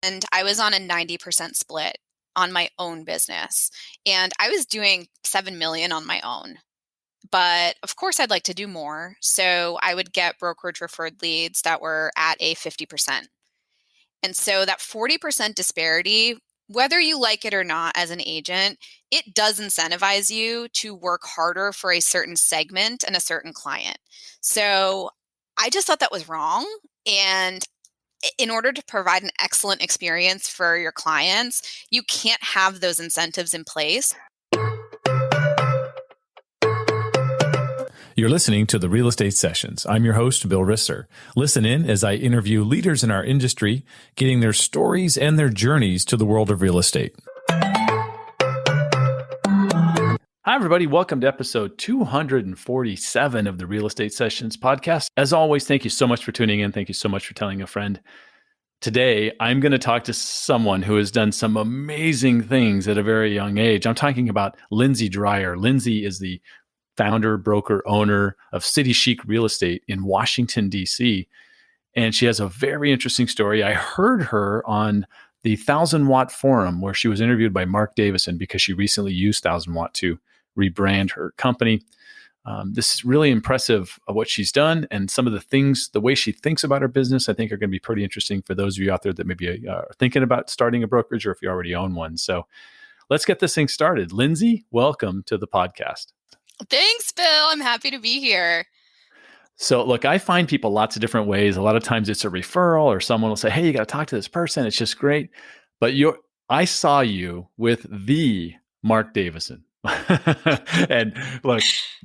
and I was on a 90% split on my own business. And I was doing 7 million on my own. But of course, I'd like to do more. So I would get brokerage referred leads that were at a 50%. And so that 40% disparity, whether you like it or not as an agent, it does incentivize you to work harder for a certain segment and a certain client. So I just thought that was wrong. And in order to provide an excellent experience for your clients, you can't have those incentives in place. You're listening to the Real Estate Sessions. I'm your host, Bill Risser. Listen in as I interview leaders in our industry, getting their stories and their journeys to the world of real estate. Hi, everybody. Welcome to episode 247 of the Real Estate Sessions podcast. As always, thank you so much for tuning in. Thank you so much for telling a friend. Today, I'm going to talk to someone who has done some amazing things at a very young age. I'm talking about Lindsay Dreyer. Lindsay is the founder, broker, owner of City Chic Real Estate in Washington, D.C. And she has a very interesting story. I heard her on the 1000-Watt Forum where she was interviewed by Mark Davison because she recently used 1000-Watt to rebrand her company. This is really impressive of what she's done, and some of the things, the way she thinks about her business, I think are going to be pretty interesting for those of you out there that maybe are thinking about starting a brokerage or if you already own one. So let's get this thing started. Lindsay, welcome to the podcast. Thanks, Bill. I'm happy to be here. So look, I find people lots of different ways. A lot of times it's a referral or someone will say, hey, you got to talk to this person. It's just great. But I saw you with the Mark Davison. And look,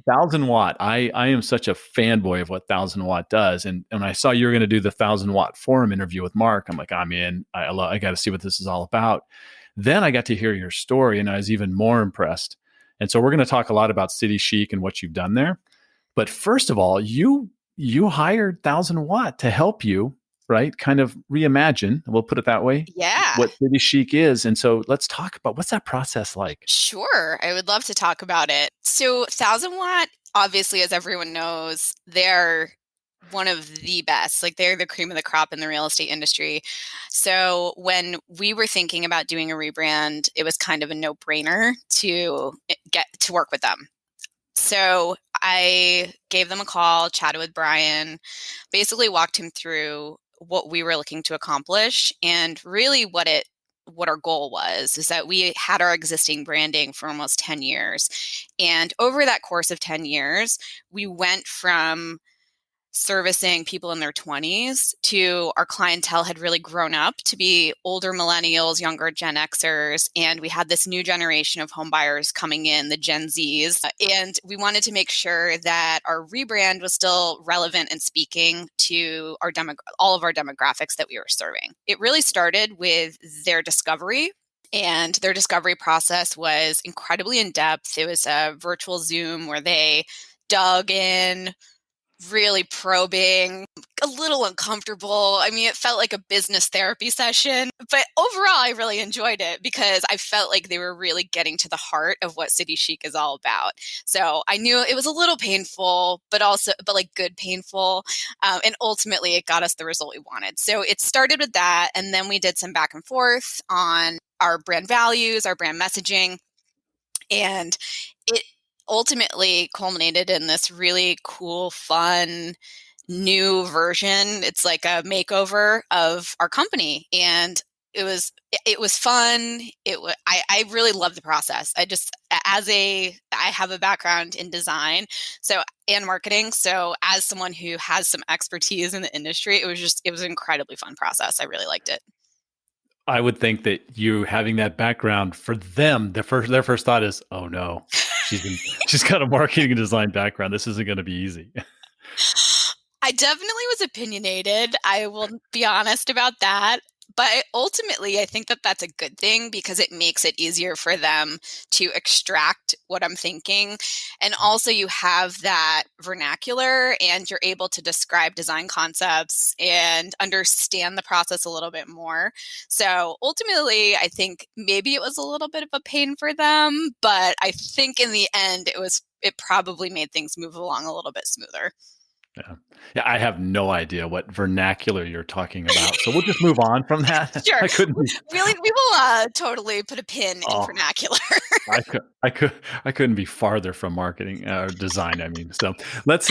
1000-Watt, I am such a fanboy of what 1000-Watt does. And when I saw you were going to do the 1000-Watt Forum interview with Mark, I'm like, I'm in. I got to see what this is all about. Then I got to hear your story and I was even more impressed. And so we're going to talk a lot about City Chic and what you've done there. But first of all, you hired 1000-Watt to help you, right? Kind of reimagine, we'll put it that way. Yeah. What City Chic is. And so let's talk about what's that process like? Sure. I would love to talk about it. So 1000-Watt, obviously, as everyone knows, they're one of the best. Like they're the cream of the crop in the real estate industry. So when we were thinking about doing a rebrand, it was kind of a no-brainer to get to work with them. So I gave them a call, chatted with Brian, basically walked him through what we were looking to accomplish and really what our goal was is that we had our existing branding for almost 10 years. And over that course of 10 years, we went from servicing people in their 20s to our clientele had really grown up to be older millennials, younger Gen Xers, and we had this new generation of home buyers coming in, the Gen Zs, and we wanted to make sure that our rebrand was still relevant and speaking to our all of our demographics that we were serving. It really started with their discovery. And their discovery process was incredibly in depth. It was a virtual Zoom where they dug in, really probing, a little uncomfortable. I mean, it felt like a business therapy session, but overall, I really enjoyed it because I felt like they were really getting to the heart of what City Chic is all about. So I knew it was a little painful, but like good painful. And ultimately, it got us the result we wanted. So it started with that. And then we did some back and forth on our brand values, our brand messaging. And it ultimately culminated in this really cool, fun, new version. It's like a makeover of our company. And it was fun. I really loved the process. I have a background in design, and marketing. So as someone who has some expertise in the industry, it was an incredibly fun process. I really liked it. I would think that you having that background for them, their first thought is, oh no, she's got a marketing and design background. This isn't going to be easy. I definitely was opinionated. I will be honest about that. But ultimately, I think that that's a good thing because it makes it easier for them to extract what I'm thinking. And also you have that vernacular and you're able to describe design concepts and understand the process a little bit more. So ultimately, I think maybe it was a little bit of a pain for them, but I think in the end, it probably made things move along a little bit smoother. Yeah. Yeah. I have no idea what vernacular you're talking about. So we'll just move on from that. Sure. I couldn't be, We will totally put a pin in oh, vernacular. I couldn't be farther from marketing or design. I mean, so let's,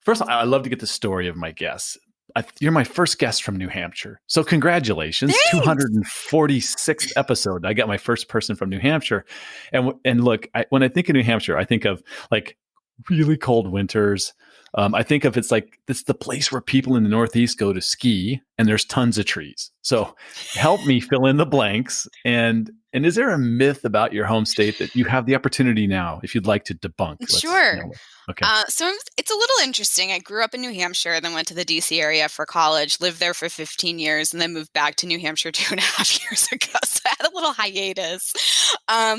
first, I love to get the story of my guests. You're my first guest from New Hampshire. So congratulations, Thanks. 246th episode. I got my first person from New Hampshire. And look, when I think of New Hampshire, I think of like really cold winters. I think of it's the place where people in the Northeast go to ski, and there's tons of trees. So help me fill in the blanks. And is there a myth about your home state that you have the opportunity now, if you'd like to debunk? Sure. Okay. So it's a little interesting. I grew up in New Hampshire, then went to the DC area for college, lived there for 15 years, and then moved back to New Hampshire 2.5 years ago. So I had a little hiatus. Yeah.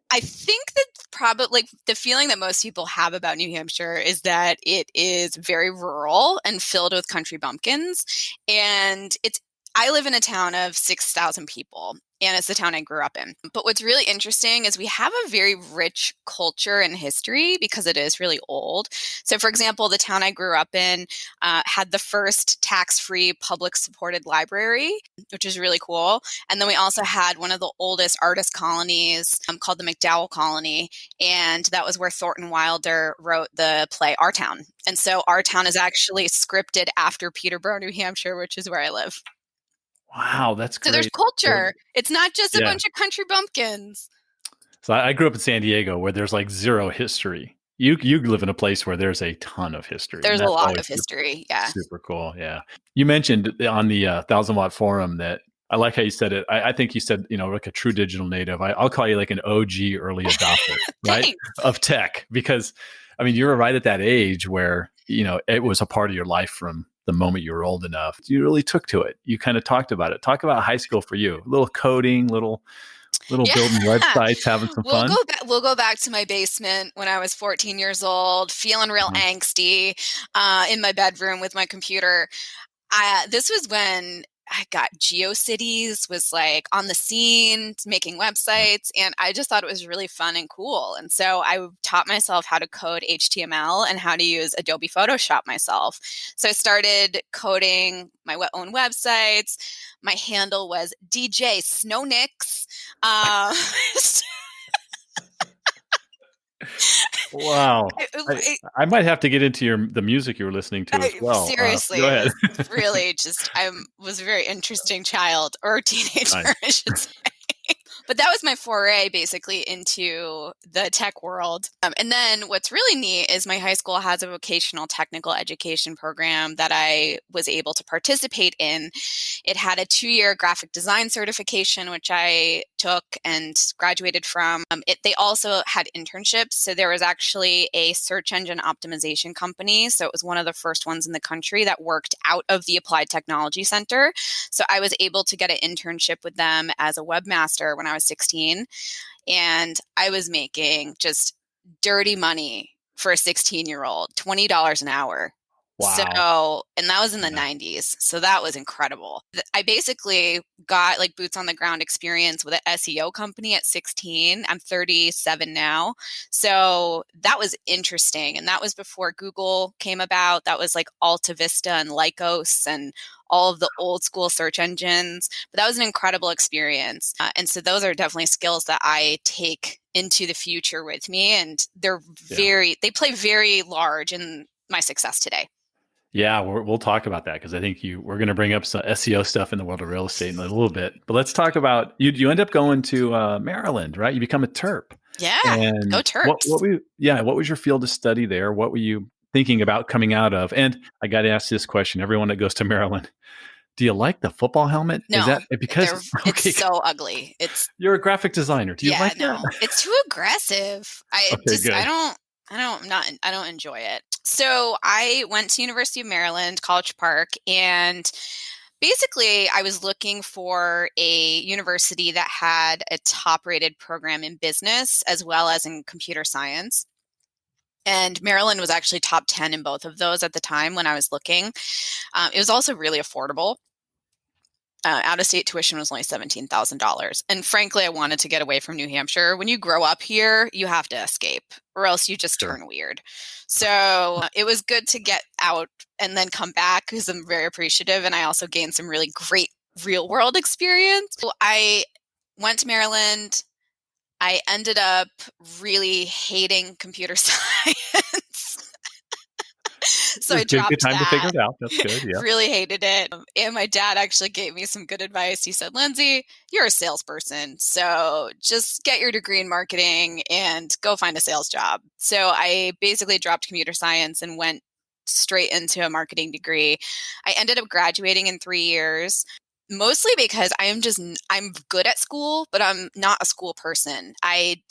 I think that probably like the feeling that most people have about New Hampshire is that it is very rural and filled with country bumpkins. And I live in a town of 6,000 people, and it's the town I grew up in. But what's really interesting is we have a very rich culture and history because it is really old. So, for example, the town I grew up in had the first tax-free public-supported library, which is really cool. And then we also had one of the oldest artist colonies called the MacDowell Colony. And that was where Thornton Wilder wrote the play Our Town. And so Our Town is actually scripted after Peterborough, New Hampshire, which is where I live. Wow, that's So there's great. culture. It's not just a Yeah. bunch of country bumpkins. So I grew up in San Diego, where there's like zero history. You live in a place where there's a ton of history, and There's a that's lot always of history. Yeah. super cool. Yeah. You mentioned on the 1,000 Watt Forum that I like how you said it. I think you said, like a true digital native. I'll call you like an OG early adopter, right? Thanks. Of tech, because I mean, you were right at that age where, it was a part of your life from the moment you were old enough. You really took to it. You kind of talked about it. Talk about high school for you. A little coding, little Yeah. building websites, having some We'll fun. go back to my basement when I was 14 years old, feeling real Mhm. angsty in my bedroom with my computer. This was when I got GeoCities was like on the scene, making websites, and I just thought it was really fun and cool. And so I taught myself how to code HTML and how to use Adobe Photoshop myself. So I started coding my own websites. My handle was DJ Snownicks. Uh, Wow. I might have to get into the music you were listening to as well. Seriously, Go ahead. it's really just I was a very interesting child or teenager, Nice. I should say. But that was my foray basically into the tech world. And then what's really neat is my high school has a vocational technical education program that I was able to participate in. It had a 2-year graphic design certification, which I took and graduated from. They also had internships. So there was actually a search engine optimization company. So it was one of the first ones in the country that worked out of the Applied Technology Center. So I was able to get an internship with them as a webmaster when I was 16. And I was making just dirty money for a 16-year-old, $20 an hour. Wow. So, and that was in the Yeah. 90s. So that was incredible. I basically got like boots on the ground experience with an SEO company at 16. I'm 37 now. So that was interesting. And that was before Google came about. That was like Alta Vista and Lycos and all of the old school search engines. But that was an incredible experience. And so those are definitely skills that I take into the future with me. And they play very large in my success today. Yeah, we'll talk about that because I think we're going to bring up some SEO stuff in the world of real estate in a little bit. But let's talk about you end up going to Maryland, right? You become a Terp. Yeah, go And Terps. what was your field of study there? What were you thinking about coming out of? And I got to ask this question: everyone that goes to Maryland, do you like the football helmet? Is No, that because it's okay, so ugly. It's you're a graphic designer? Do you yeah, like that? no, it's too aggressive. Okay, good. I don't enjoy it. So I went to University of Maryland, College Park, and basically I was looking for a university that had a top-rated program in business as well as in computer science. And Maryland was actually top 10 in both of those at the time when I was looking. It was also really affordable. Out-of-state tuition was only $17,000. And frankly, I wanted to get away from New Hampshire. When you grow up here, you have to escape or else you just Sure. turn weird. So it was good to get out and then come back because I'm very appreciative. And I also gained some really great real world experience. So I went to Maryland. I ended up really hating computer science. So I It's a good dropped time to figure that. it out. That's good. Yeah. Really hated it. And my dad actually gave me some good advice. He said, Lindsay, you're a salesperson. So just get your degree in marketing and go find a sales job. So I basically dropped computer science and went straight into a marketing degree. I ended up graduating in 3 years. Mostly because I'm good at school, but I'm not a school person. I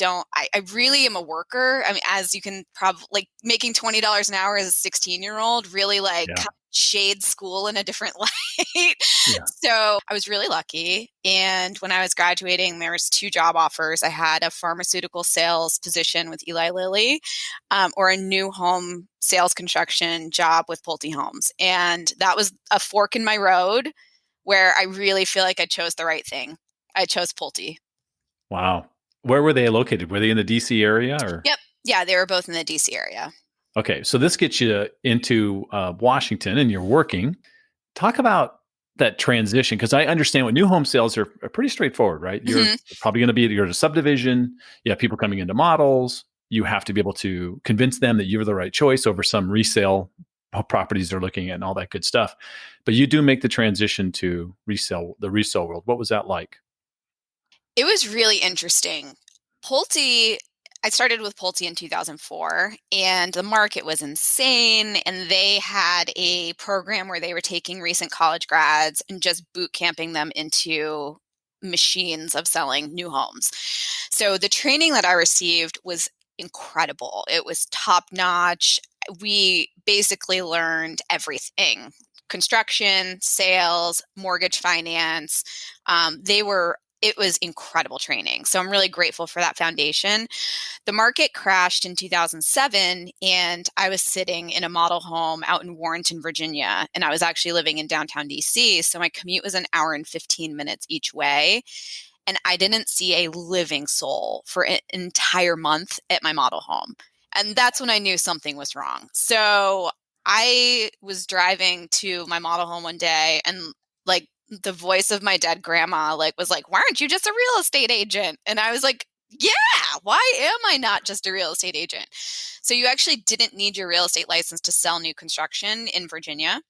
really am a worker. I mean, as you can probably, like, making $20 an hour as a 16-year-old really like Yeah. shades school in a different light. Yeah. So I was really lucky. And when I was graduating, there was 2 job offers. I had a pharmaceutical sales position with Eli Lilly, or a new home sales construction job with Pulte Homes. And that was a fork in my road where I really feel like I chose the right thing. I chose Pulte. Wow. Where were they located? Were they in the DC area or? Yep. Yeah, they were both in the DC area. Okay. So this gets you into Washington and you're working. Talk about that transition, because I understand what new home sales are pretty straightforward, right? You're probably going to you're at a subdivision. You have people coming into models. You have to be able to convince them that you're the right choice over some resale properties they're looking at and all that good stuff. But you do make the transition to the resale world. What was that like? It was really interesting. I started with Pulte in 2004, and the market was insane. And they had a program where they were taking recent college grads and just boot camping them into machines of selling new homes. So the training that I received was incredible. It was top notch. We basically learned everything: construction, sales, mortgage finance. It was incredible training. So I'm really grateful for that foundation. The market crashed in 2007, and I was sitting in a model home out in Warrenton, Virginia, and I was actually living in downtown DC. So my commute was an hour and 15 minutes each way. And I didn't see a living soul for an entire month at my model home. And that's when I knew something was wrong. So I was driving to my model home one day, and like the voice of my dead grandma was like, why aren't you just a real estate agent? And I was like, yeah, why am I not just a real estate agent? So you actually didn't need your real estate license to sell new construction in Virginia.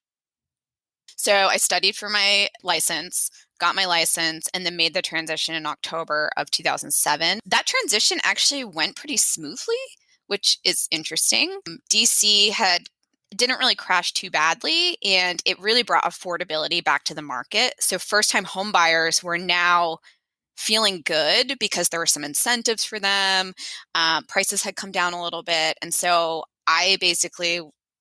So I studied for my license, got my license, and then made the transition in October of 2007. That transition actually went pretty smoothly, which is interesting. DC didn't really crash too badly, and it really brought affordability back to the market. So first-time home buyers were now feeling good because there were some incentives for them. Prices had come down a little bit. And so I basically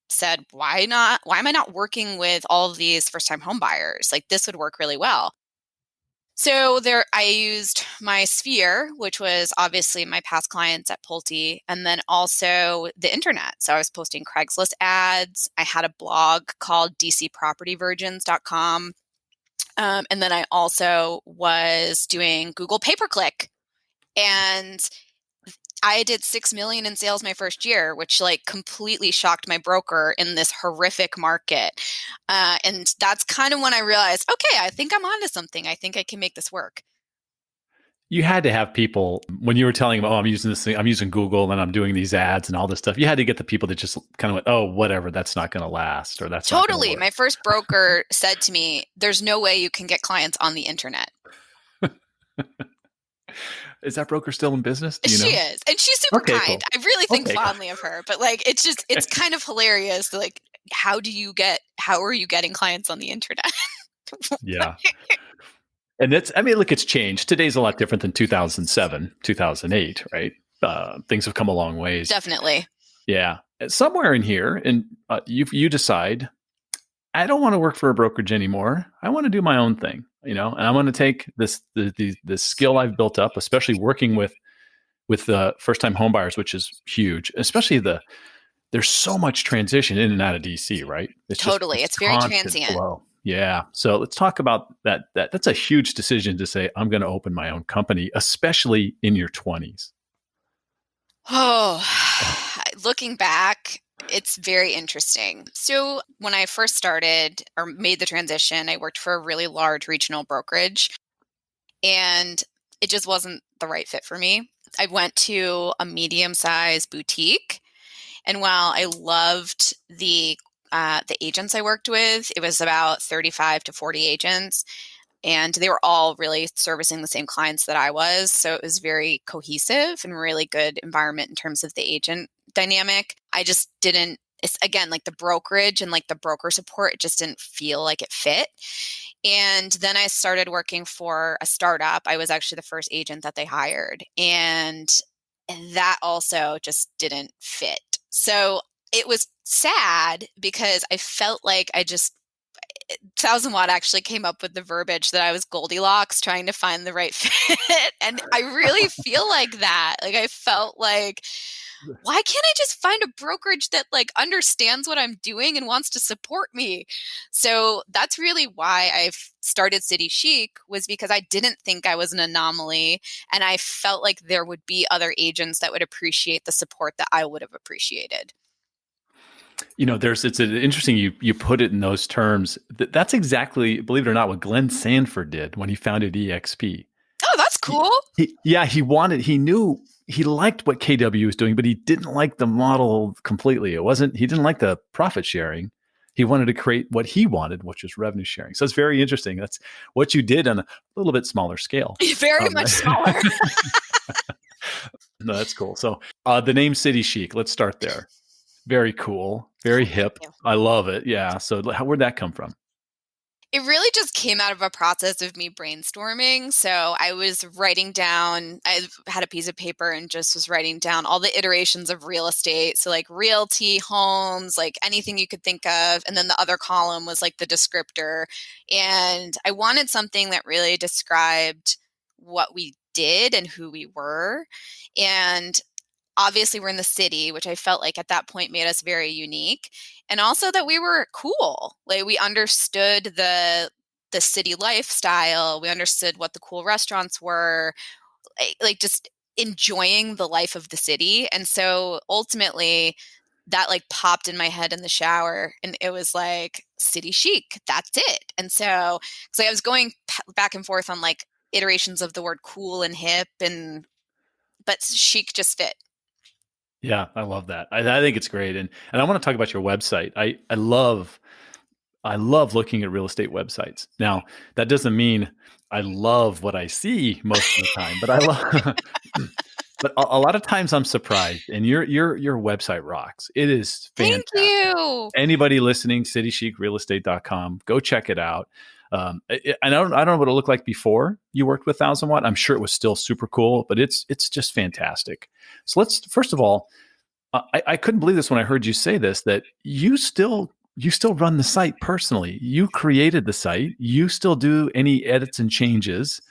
said, why not? Why am I not working with all of these first-time home buyers? Like, this would work really well. So I used my sphere, which was obviously my past clients at Pulte, and then also the internet. So I was posting Craigslist ads. I had a blog called dcpropertyvirgins.com. And then I also was doing Google pay-per-click. And I did 6 million in sales my first year, which completely shocked my broker in this horrific market. And that's kind of when I realized, okay, I think I'm onto something. I think I can make this work. You had to have people, when you were telling them, oh, I'm using this thing, I'm using Google and I'm doing these ads and all this stuff. You had to get the people that just kind of went, oh, whatever, that's not going to last, or that's totally. Not gonna work. My first broker said to me, there's no way you can get clients on the internet. Is that broker still in business? Do you know? She is. And she's super kind. Cool. I really think fondly of her. But it's kind of hilarious. How are you getting clients on the internet? Yeah. And look, it's changed. Today's a lot different than 2007, 2008, right? Things have come a long ways. Definitely. Yeah. Somewhere in here, and you decide, I don't want to work for a brokerage anymore. I want to do my own thing, and I want to take the skill I've built up, especially working with the first-time homebuyers, which is huge, especially there's so much transition in and out of DC, right? Totally. It's very transient. Flow. Yeah. So let's talk about that. That's a huge decision to say, I'm going to open my own company, especially in your 20s. Oh, looking back, it's very interesting. So, when I first started or made the transition, I worked for a really large regional brokerage and it just wasn't the right fit for me. I went to a medium-sized boutique, and while I loved the agents I worked with, it was about 35 to 40 agents, and they were all really servicing the same clients that I was. So it was very cohesive and really good environment in terms of the agent dynamic. I just didn't, it's, again, like the brokerage and like the broker support, it just didn't feel like it fit. And then I started working for a startup. I was actually the first agent that they hired. And that also just didn't fit. So it was sad because I felt like I just Thousand Watt actually came up with the verbiage that I was Goldilocks trying to find the right fit. And I really feel like that. Like I felt like, why can't I just find a brokerage that like understands what I'm doing and wants to support me? So that's really why I've started City Chic, was because I didn't think I was an anomaly and I felt like there would be other agents that would appreciate the support that I would have appreciated. It's an interesting you put it in those terms. That's exactly, believe it or not, what Glenn Sanford did when he founded EXP. Oh, that's cool. He knew he liked what KW was doing, but he didn't like the model completely. He didn't like the profit sharing. He wanted to create what he wanted, which was revenue sharing. So it's very interesting. That's what you did on a little bit smaller scale. Very much smaller. No, that's cool. So the name City Chic, let's start there. Very cool, very hip. I love it. Yeah. So where'd that come from? It really just came out of a process of me brainstorming. So I was writing down, I had a piece of paper and just was writing down all the iterations of real estate. So, like realty, homes, like anything you could think of. And then the other column was like the descriptor. And I wanted something that really described what we did and who we were. And obviously we're in the city, which I felt like at that point made us very unique. And also that we were cool. Like we understood the city lifestyle. We understood what the cool restaurants were, like just enjoying the life of the city. And so ultimately that like popped in my head in the shower and it was like City Chic, that's it. And so I was going back and forth on like iterations of the word cool and hip, and but chic just fit. Yeah, I love that. I think it's great, and I want to talk about your website. I love looking at real estate websites. Now, that doesn't mean I love what I see most of the time, but I love. But a lot of times I'm surprised, and your website rocks. It is Thank fantastic. you. Anybody listening, citychicrealestate.com, go check it out. I don't know what it looked like before you worked with 1000 Watt. I'm sure it was still super cool, but it's just fantastic. So let's first of all, I couldn't believe this when I heard you say this, that you still run the site personally. You created the site. You still do any edits and changes.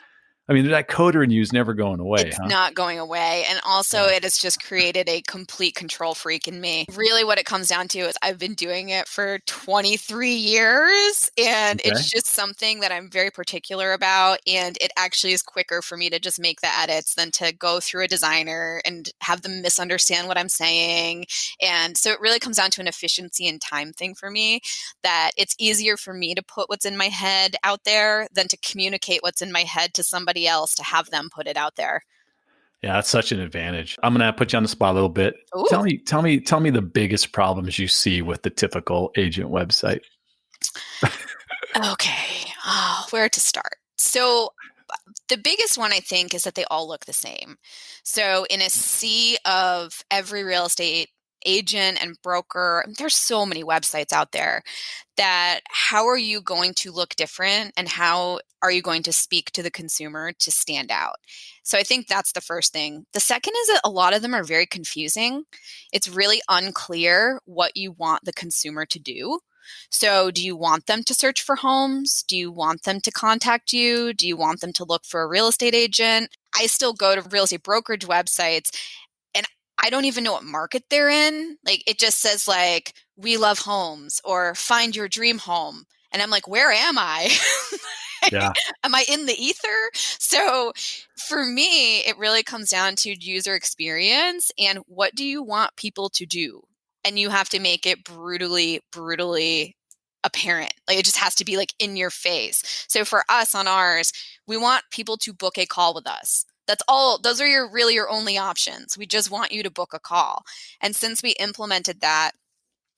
I mean, that coder in you is never going away, It's huh? not going away. And also, Yeah. it has just created a complete control freak in me. Really, what it comes down to is I've been doing it for 23 years, and Okay. it's just something that I'm very particular about. And it actually is quicker for me to just make the edits than to go through a designer and have them misunderstand what I'm saying. And so it really comes down to an efficiency and time thing for me, that it's easier for me to put what's in my head out there than to communicate what's in my head to somebody else to have them put it out there. Yeah, that's such an advantage. I'm gonna put you on the spot a little bit. Ooh. Tell me the biggest problems you see with the typical agent website. Okay. Oh, where to start? So the biggest one I think is that they all look the same. So in a sea of every real estate agent and broker, there's so many websites out there, that how are you going to look different and how are you going to speak to the consumer to stand out? So I think that's the first thing. The second is that a lot of them are very confusing. It's really unclear what you want the consumer to do. So, do you want them to search for homes? Do you want them to contact you? Do you want them to look for a real estate agent? I still go to real estate brokerage websites and I don't even know what market they're in. Like it just says like, we love homes or find your dream home. And I'm like, where am I? Yeah. Am I in the ether? So for me, it really comes down to user experience and what do you want people to do? And you have to make it brutally, brutally apparent. Like it just has to be like in your face. So for us on ours, we want people to book a call with us. That's all. Those are your only options. We just want you to book a call. And since we implemented that,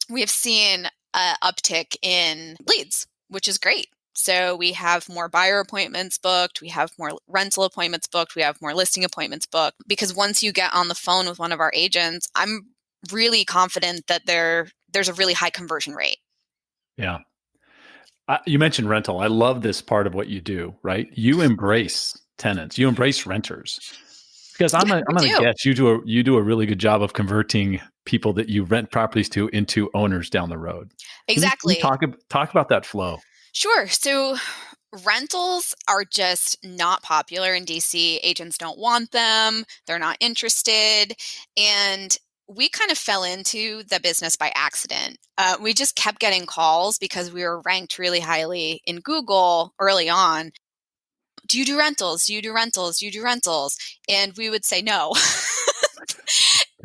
we have seen an uptick in leads, which is great. So we have more buyer appointments booked, we have more rental appointments booked, we have more listing appointments booked. Because once you get on the phone with one of our agents, I'm really confident that there's a really high conversion rate. Yeah. You mentioned rental. I love this part of what you do, right? You embrace tenants, you embrace renters. Because I'm Yeah, I'm we gonna do. guess you do a really good job of converting people that you rent properties to into owners down the road. Can you Exactly. talk about that flow? Sure. So rentals are just not popular in DC. Agents don't want them, they're not interested. And we kind of fell into the business by accident. We just kept getting calls because we were ranked really highly in Google early on. Do you do rentals? Do you do rentals? Do you do rentals? And we would say no.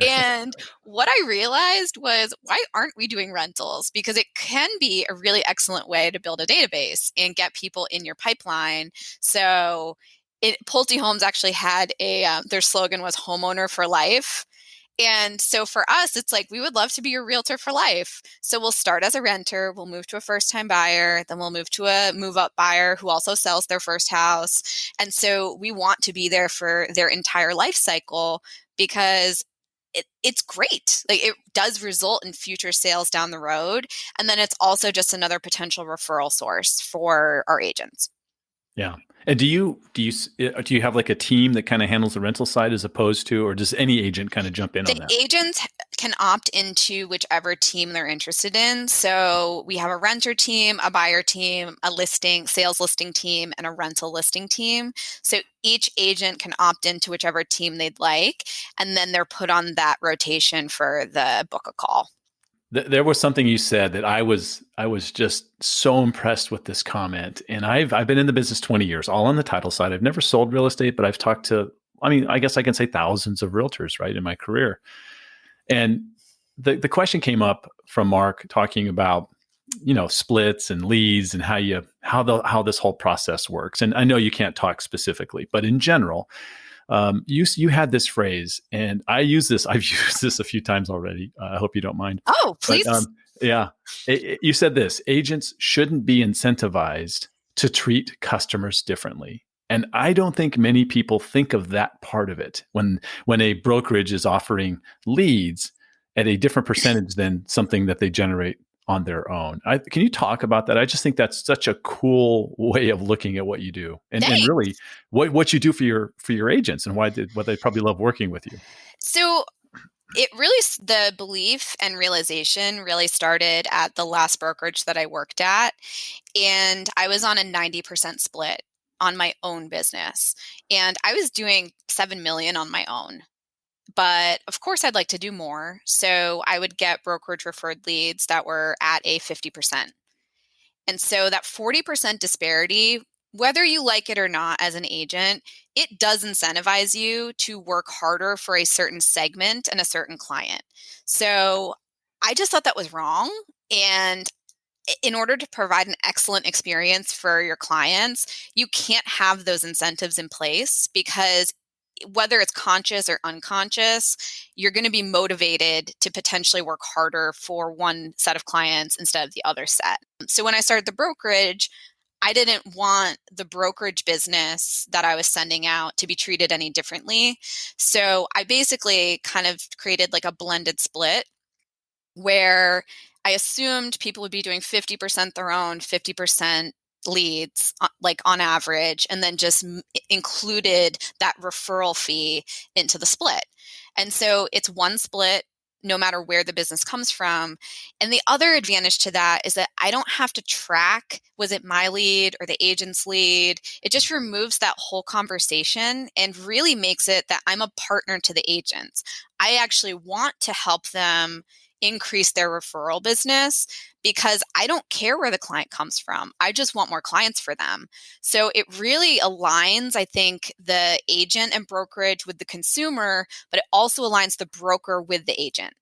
And what I realized was, why aren't we doing rentals? Because it can be a really excellent way to build a database and get people in your pipeline. So, Pulte Homes actually had their slogan was homeowner for life. And so for us, it's like, we would love to be your realtor for life. So we'll start as a renter, we'll move to a first time buyer, then we'll move to a move up buyer who also sells their first house. And so we want to be there for their entire life cycle because it's great. Like it does result in future sales down the road. And then it's also just another potential referral source for our agents. Yeah. And do you have like a team that kind of handles the rental side as opposed to, or does any agent kind of jump in The on that? agents can opt into whichever team they're interested in. So we have a renter team, a buyer team, a sales listing team, and a rental listing team. So each agent can opt into whichever team they'd like, and then they're put on that rotation for the book a call. There was something you said that I was just so impressed with this comment. And I've been in the business 20 years, all on the title side. I've never sold real estate, but I've talked to, I mean, I guess I can say thousands of realtors, right, in my career. And the question came up from Mark talking about, splits and leads and how this whole process works. And I know you can't talk specifically, but in general, you had this phrase, and I've used this a few times already. I hope you don't mind. Oh, But please. yeah, you said this: agents shouldn't be incentivized to treat customers differently. And I don't think many people think of that part of it when a brokerage is offering leads at a different percentage than something that they generate on their own. Can you talk about that? I just think that's such a cool way of looking at what you do, and Thanks. really what you do for your agents, and why they probably love working with you. So the belief and realization really started at the last brokerage that I worked at. And I was on a 90% split on my own business. And I was doing 7 million on my own. But of course, I'd like to do more. So I would get brokerage referred leads that were at a 50%. And so that 40% disparity, whether you like it or not as an agent, it does incentivize you to work harder for a certain segment and a certain client. So I just thought that was wrong. And in order to provide an excellent experience for your clients, you can't have those incentives in place because whether it's conscious or unconscious, you're going to be motivated to potentially work harder for one set of clients instead of the other set. So when I started the brokerage, I didn't want the brokerage business that I was sending out to be treated any differently. So I basically kind of created like a blended split where I assumed people would be doing 50% their own, 50% leads, like on average, and then just included that referral fee into the split. And so it's one split no matter where the business comes from. And the other advantage to that is that I don't have to track was it my lead or the agent's lead? It just removes that whole conversation and really makes it that I'm a partner to the agents. I actually want to help them increase their referral business because I don't care where the client comes from. I just want more clients for them. So it really aligns, I think, the agent and brokerage with the consumer, but it also aligns the broker with the agent.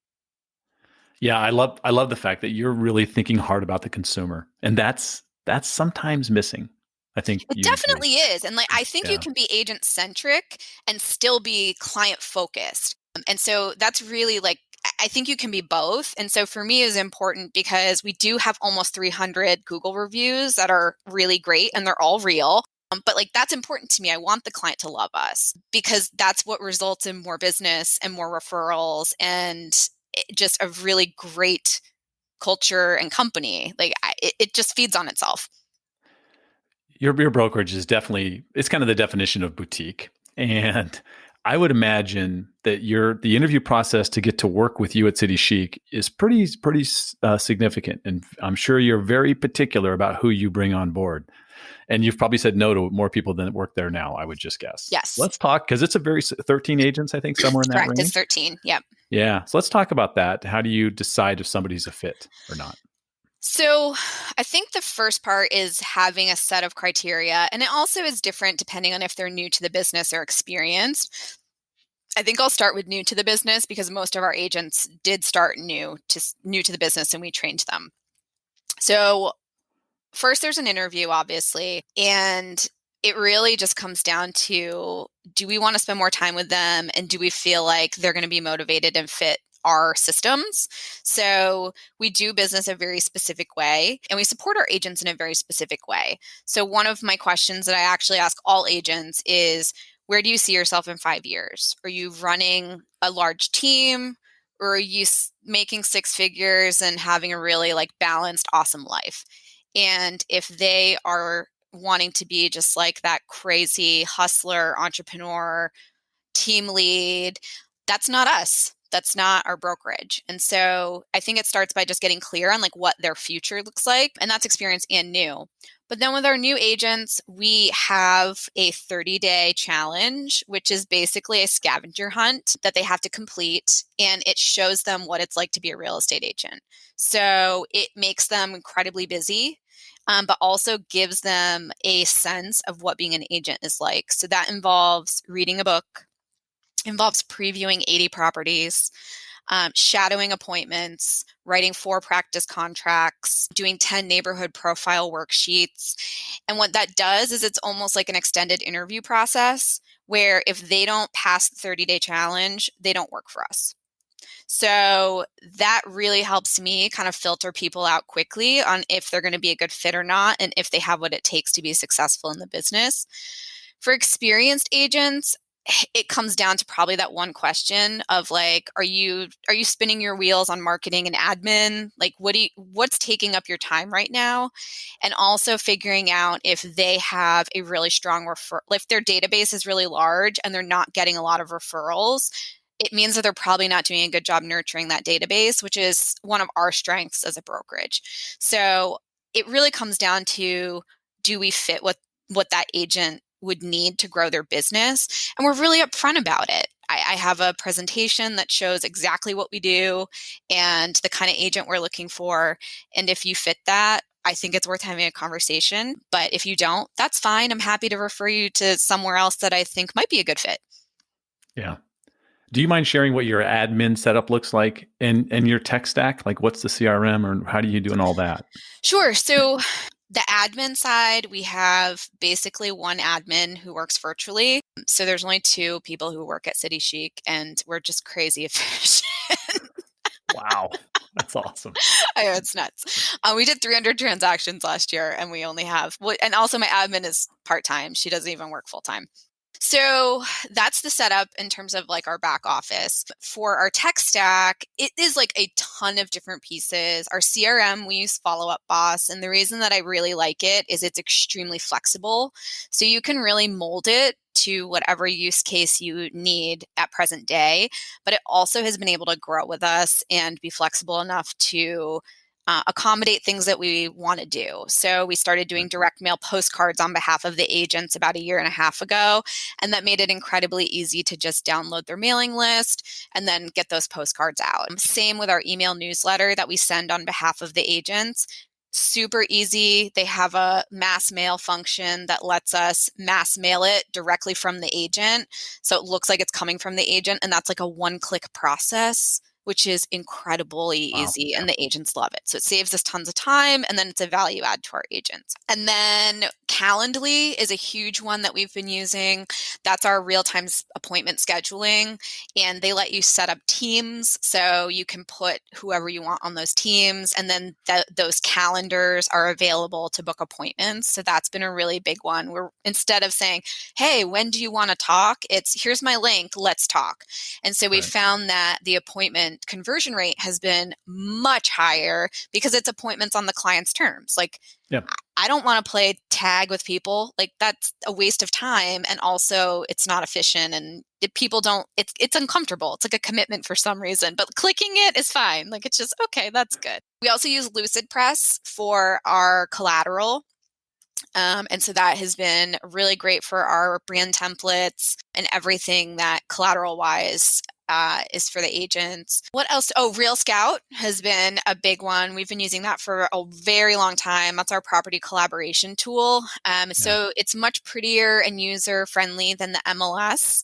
Yeah, I love the fact that you're really thinking hard about the consumer, and that's sometimes missing. I think It you'd agree. definitely is. And like I think you Yeah. can be agent centric and still be client focused. And so that's really like I think you can be both. And so for me is important because we do have almost 300 Google reviews that are really great and they're all real. But like that's important to me. I want the client to love us because that's what results in more business and more referrals and just a really great culture and company. Like it just feeds on itself. Your brokerage is definitely it's kind of the definition of boutique. And I would imagine that the interview process to get to work with you at City Chic is pretty significant. And I'm sure you're very particular about who you bring on board. And you've probably said no to more people than work there now, I would just guess. Yes. Let's talk because it's a very 13 agents, I think, somewhere in that Correct. It's range. 13. Yep. Yeah. So let's talk about that. How do you decide if somebody's a fit or not? So I think the first part is having a set of criteria, and it also is different depending on if they're new to the business or experienced. I think I'll start with new to the business because most of our agents did start new to the business and we trained them. So first there's an interview obviously, and it really just comes down to do we want to spend more time with them and do we feel like they're going to be motivated and fit our systems. So we do business a very specific way and we support our agents in a very specific way. So one of my questions that I actually ask all agents is where do you see yourself in 5 years? Are you running a large team or are you making six figures and having a really like balanced, awesome life? And if they are wanting to be just like that crazy hustler, entrepreneur, team lead, that's not us. That's not our brokerage. And so I think it starts by just getting clear on like what their future looks like. And that's experience and new. But then with our new agents, we have a 30-day challenge, which is basically a scavenger hunt that they have to complete. And it shows them what it's like to be a real estate agent. So it makes them incredibly busy. But also gives them a sense of what being an agent is like. So that involves reading a book, involves previewing 80 properties, shadowing appointments, writing 4 practice contracts, doing 10 neighborhood profile worksheets. And what that does is it's almost like an extended interview process where if they don't pass the 30-day challenge, they don't work for us. So that really helps me kind of filter people out quickly on if they're going to be a good fit or not, and if they have what it takes to be successful in the business. For experienced agents, it comes down to probably that one question of like, are you spinning your wheels on marketing and admin? Like, what's taking up your time right now? And also figuring out if they have a really strong if their database is really large and they're not getting a lot of referrals, it means that they're probably not doing a good job nurturing that database, which is one of our strengths as a brokerage. So it really comes down to, do we fit what that agent would need to grow their business? And we're really upfront about it. I have a presentation that shows exactly what we do and the kind of agent we're looking for. And if you fit that, I think it's worth having a conversation. But if you don't, that's fine. I'm happy to refer you to somewhere else that I think might be a good fit. Yeah. Do you mind sharing what your admin setup looks like and your tech stack? Like what's the CRM or how do you doing all that? Sure. So the admin side, we have basically one admin who works virtually. So there's only 2 people who work at City Chic, and we're just crazy efficient. Wow. That's awesome. I know it's nuts. We did 300 transactions last year, and we only have, and also my admin is part-time. She doesn't even work full-time. So that's the setup in terms of like our back office. For our tech stack, it is like a ton of different pieces. Our CRM, we use Follow Up Boss. And the reason that I really like it is it's extremely flexible. So you can really mold it to whatever use case you need at present day. But it also has been able to grow with us and be flexible enough to accommodate things that we want to do. So we started doing direct mail postcards on behalf of the agents about a year and a half ago. And that made it incredibly easy to just download their mailing list and then get those postcards out. Same with our email newsletter that we send on behalf of the agents. Super easy. They have a mass mail function that lets us mass mail it directly from the agent. So it looks like it's coming from the agent, and that's like a one-click process, which is incredibly Wow. easy, and the agents love it. So it saves us tons of time, and then it's a value add to our agents. And then Calendly is a huge one that we've been using. That's our real-time appointment scheduling, and they let you set up teams, so you can put whoever you want on those teams, and then those calendars are available to book appointments. So that's been a really big one, where instead of saying, hey, when do you want to talk? It's, here's my link, let's talk. And so we found that the appointment conversion rate has been much higher because it's appointments on the client's terms. Like, Yeah. I don't want to play tag with people. Like, that's a waste of time. And also it's not efficient, and people don't, it's uncomfortable. It's like a commitment for some reason, but clicking it is fine. Like, it's just, okay, that's good. We also use Lucid Press for our collateral. And so that has been really great for our brand templates and everything that collateral wise is for the agents. What else? Oh, Real Scout has been a big one. We've been using that for a very long time. That's our property collaboration tool. So it's much prettier and user friendly than the MLS,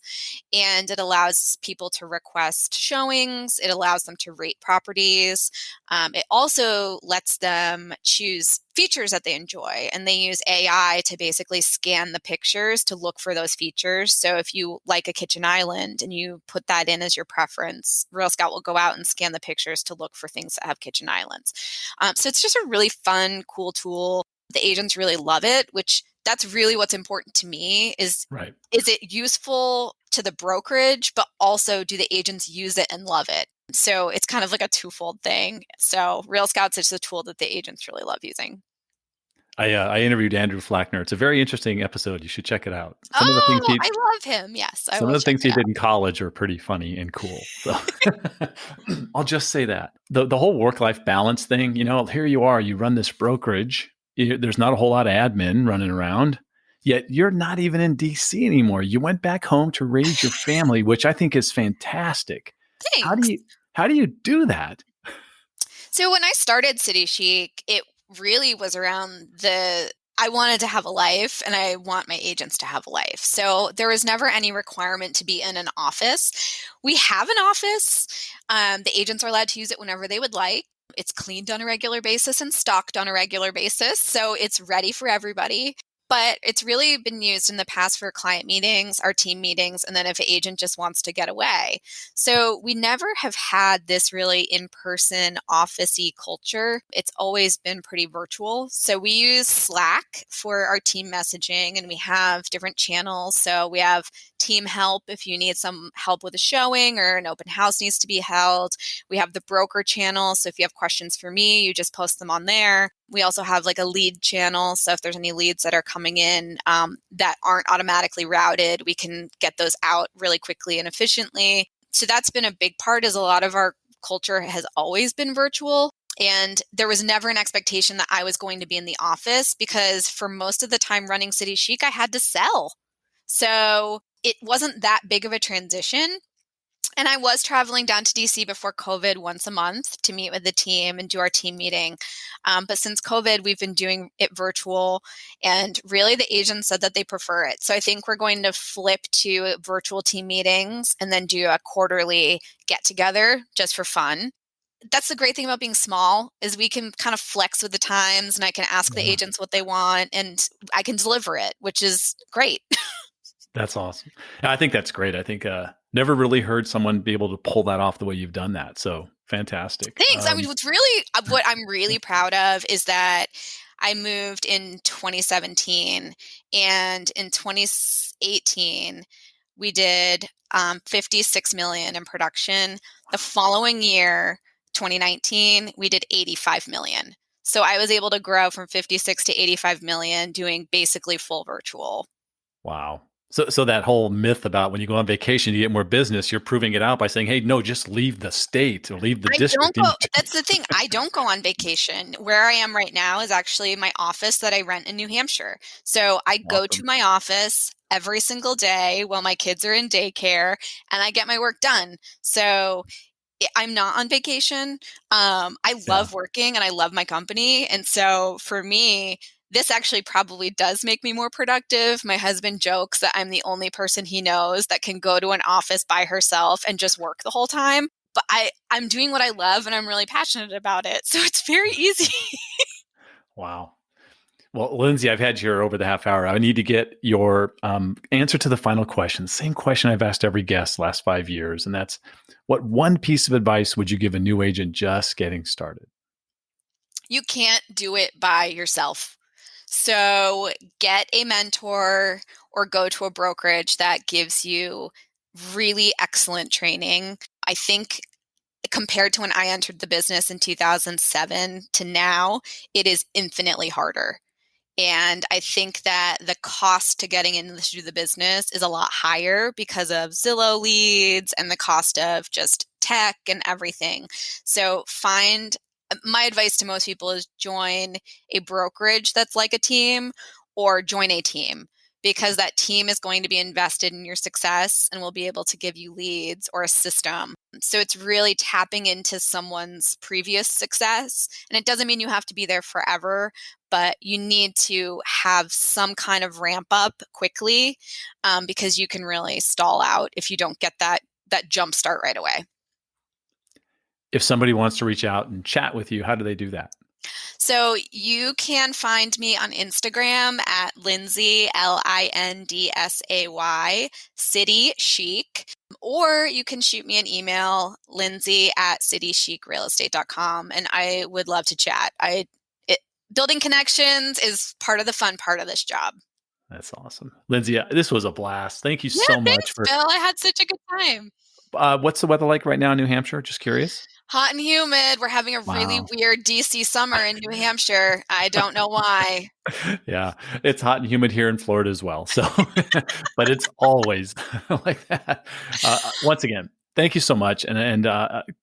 and it allows people to request showings. It allows them to rate properties. It also lets them choose features that they enjoy, and they use AI to basically scan the pictures to look for those features. So if you like a kitchen island and you put that in as your preference, Real Scout will go out and scan the pictures to look for things that have kitchen islands. So it's just a really fun, cool tool. The agents really love it, which that's really what's important to me is it useful to the brokerage, but also do the agents use it and love it? So it's kind of like a twofold thing. So Real Scouts is a tool that the agents really love using. I interviewed Andrew Flackner. It's a very interesting episode. You should check it out. Some of the things Oh, I love him. Yes, I some of will the check things it he out. did in college are pretty funny and cool. So I'll just say that the whole work-life balance thing. Here you are. You run this brokerage. There's not a whole lot of admin running around. Yet you're not even in DC anymore. You went back home to raise your family, which I think is fantastic. How do Thanks. you do that? So when I started City Chic, it really was around I wanted to have a life, and I want my agents to have a life. So there was never any requirement to be in an office. We have an office. The agents are allowed to use it whenever they would like. It's cleaned on a regular basis and stocked on a regular basis. So it's ready for everybody. But it's really been used in the past for client meetings, our team meetings, and then if an agent just wants to get away. So we never have had this really in-person office-y culture. It's always been pretty virtual. So we use Slack for our team messaging, and we have different channels. So we have team help if you need some help with a showing or an open house needs to be held. We have the broker channel. So if you have questions for me, you just post them on there. We also have like a lead channel. So if there's any leads that are coming in that aren't automatically routed, we can get those out really quickly and efficiently. So that's been a big part, is a lot of our culture has always been virtual. And there was never an expectation that I was going to be in the office, because for most of the time running City Chic, I had to sell. So it wasn't that big of a transition. And I was traveling down to DC before COVID once a month to meet with the team and do our team meeting. But since COVID, we've been doing it virtual. And really, the agents said that they prefer it. So I think we're going to flip to virtual team meetings and then do a quarterly get together just for fun. That's the great thing about being small, is we can kind of flex with the times, and I can ask the agents what they want and I can deliver it, which is great. That's awesome. I think that's great. I think never really heard someone be able to pull that off the way you've done that. So fantastic. Thanks. I mean, what I'm really proud of is that I moved in 2017, and in 2018 we did 56 million in production. The following year, 2019, we did 85 million. So I was able to grow from 56 to 85 million doing basically full virtual. Wow. So that whole myth about when you go on vacation, you get more business, you're proving it out by saying, hey, no, just leave the state or leave the I don't district. go, that's the thing. I don't go on vacation. Where I am right now is actually my office that I rent in New Hampshire. So I go to Awesome. my office every single day while my kids are in daycare and I get my work done. So I'm not on vacation. I Yeah. love working and I love my company. And so for me, this actually probably does make me more productive. My husband jokes that I'm the only person he knows that can go to an office by herself and just work the whole time. But I'm doing what I love and I'm really passionate about it. So it's very easy. Wow. Well, Lindsay, I've had you here over the half hour. I need to get your answer to the final question. Same question I've asked every guest last 5 years. And that's, what one piece of advice would you give a new agent just getting started? You can't do it by yourself. So get a mentor or go to a brokerage that gives you really excellent training. I think compared to when I entered the business in 2007 to now, it is infinitely harder. And I think that the cost to getting into the business is a lot higher because of Zillow leads and the cost of just tech and everything. So my advice to most people is join a brokerage that's like a team or join a team, because that team is going to be invested in your success and will be able to give you leads or a system. So it's really tapping into someone's previous success. And it doesn't mean you have to be there forever, but you need to have some kind of ramp up quickly, because you can really stall out if you don't get that jump start right away. If somebody wants to reach out and chat with you, how do they do that? So you can find me on Instagram at Lindsay, Lindsay, City Chic, or you can shoot me an email, lindsay@citychicrealestate.com, and I would love to chat. Building connections is part of the fun part of this job. That's awesome. Lindsay, this was a blast. Thank you Yeah, so much thanks, for, Bill. I had such a good time. what's the weather like right now in New Hampshire? Just curious. Hot and humid. We're having a really Wow. weird DC summer in New Hampshire. I don't know why. Yeah, it's hot and humid here in Florida as well. So, but it's always like that. Once again, thank you so much, and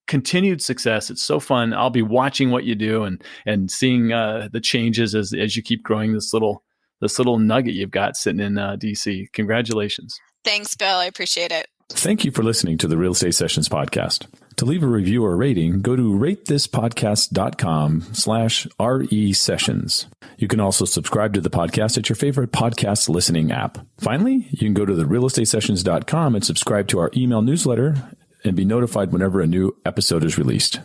continued success. It's so fun. I'll be watching what you do and seeing the changes as you keep growing this little nugget you've got sitting in DC. Congratulations. Thanks, Bill. I appreciate it. Thank you for listening to the Real Estate Sessions podcast. To leave a review or rating, go to ratethispodcast.com/RE sessions. You can also subscribe to the podcast at your favorite podcast listening app. Finally, you can go to therealestatesessions.com and subscribe to our email newsletter and be notified whenever a new episode is released.